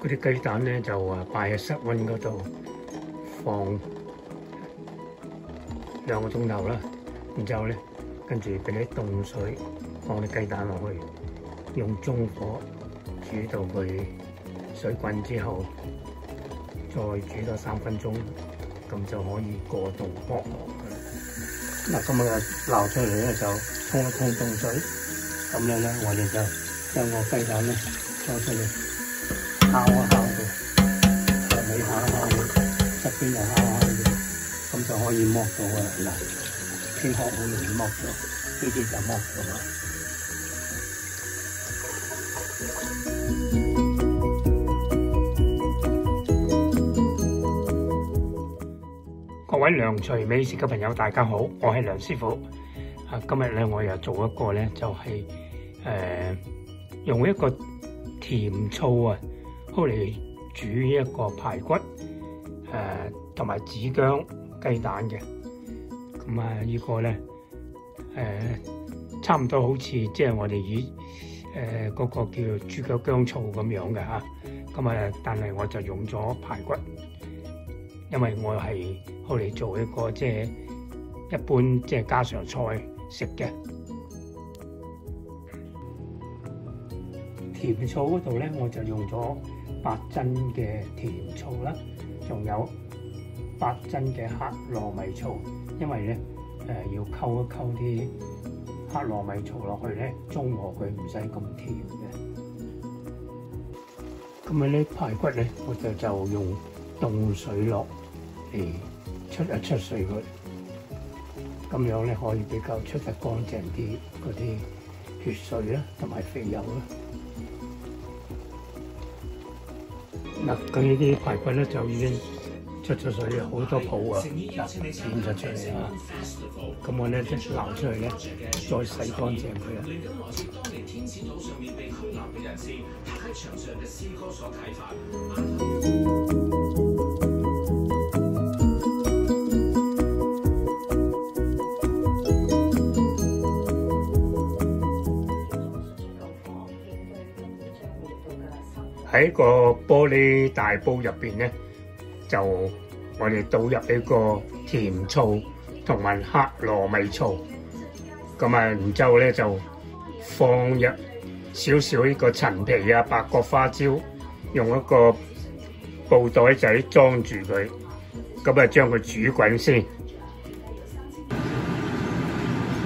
嗰啲雞蛋咧就擺喺室溫嗰度放2個鐘頭啦，然之後咧跟住俾啲凍水放啲雞蛋落去，用中火煮到佢水滾之後，再煮多3分鐘，咁就可以過凍剝殼㗎啦。嗱，咁撈出嚟咧就沖一沖凍水，咁樣咧我哋就將個雞蛋咧攞出嚟烤一烤佢，上尾烤一烤佢，側邊又烤一烤佢，咁就可以剝到㗎啦。嗱，天殼好容易剝咗，呢啲就剝咗啦。各位梁廚美食嘅朋友，大家好，我係梁師傅。今日咧我又做一個咧，就係用一個甜醋好嚟煮一個排骨同埋子薑雞蛋嘅。咁呢個咧差唔多好似即係我哋嗰個叫豬腳薑醋咁樣嘅嚇。咁但係我就用咗排骨。因為我係好嚟做一個即係一般即係家常菜食嘅。甜醋嗰度咧，我就用咗8珍嘅甜醋啦，仲有8珍嘅黑糯米醋。因為咧要溝一溝啲黑糯米醋落去咧，中和佢唔使咁甜嘅。咁呢排骨咧，我就用凍水落嚟出一出水佢，咁樣咧可以比較出得乾淨啲嗰啲血水啦，同埋肥油啦。嗱，佢呢啲排骨咧就已經出咗水，好多泡剪咗出嚟啦。咁我咧即係撈出嚟咧，再洗乾淨佢啦。喺個玻璃大煲入邊咧，就我哋倒入呢個甜醋同埋黑糯米醋，咁然之後咧就放入少少呢個陳皮白角花椒，用一個布袋仔裝住佢，咁將佢煮滾先。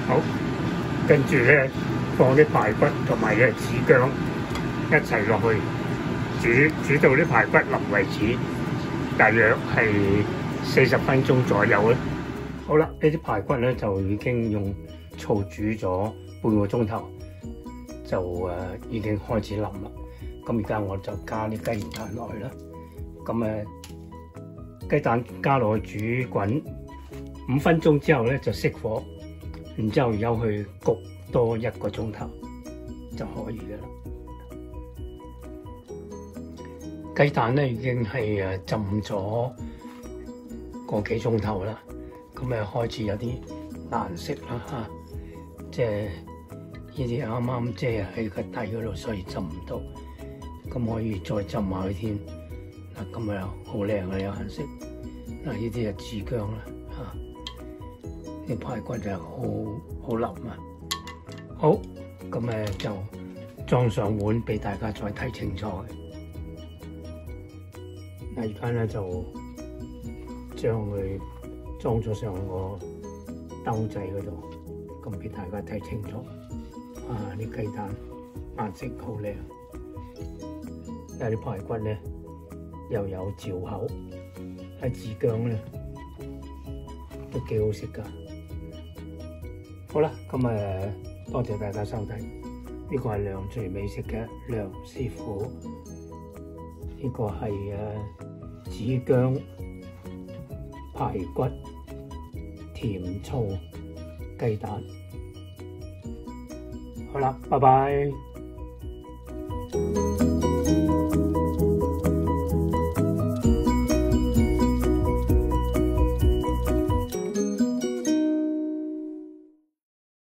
好，跟住咧放啲排骨同埋子薑一齊落去。煮到啲排骨腍為止，大約係40分鐘左右啦。好啦，呢啲排骨咧就已經用醋煮咗半個鐘頭，就已經開始腍啦。咁而家我就加啲雞蛋落去啦。咁雞蛋加落去煮滾5分鐘之後咧就熄火，然之後由去焗多1個鐘頭就可以嘅啦。雞蛋咧已經係浸咗個幾鐘頭啦，咁開始有啲難食啦嚇，即係呢啲啱啱即係喺個底嗰度，所以浸唔到，咁可以再浸下佢添。嗱，咁好靚嘅有顏色。嗱，呢啲子薑啦嚇，啲排骨就好腍啊。好，咁就裝上碗俾大家再睇清楚。而家咧就將佢裝咗上個兜仔嗰度，咁俾大家睇清楚。啲雞蛋顏色好靚，有啲排骨咧又有嚼口，啲子薑咧都幾好食噶。好啦，咁多謝大家收睇，呢個係梁廚美食嘅梁師傅。呢個係子薑排骨甜醋雞蛋。好啦，拜拜。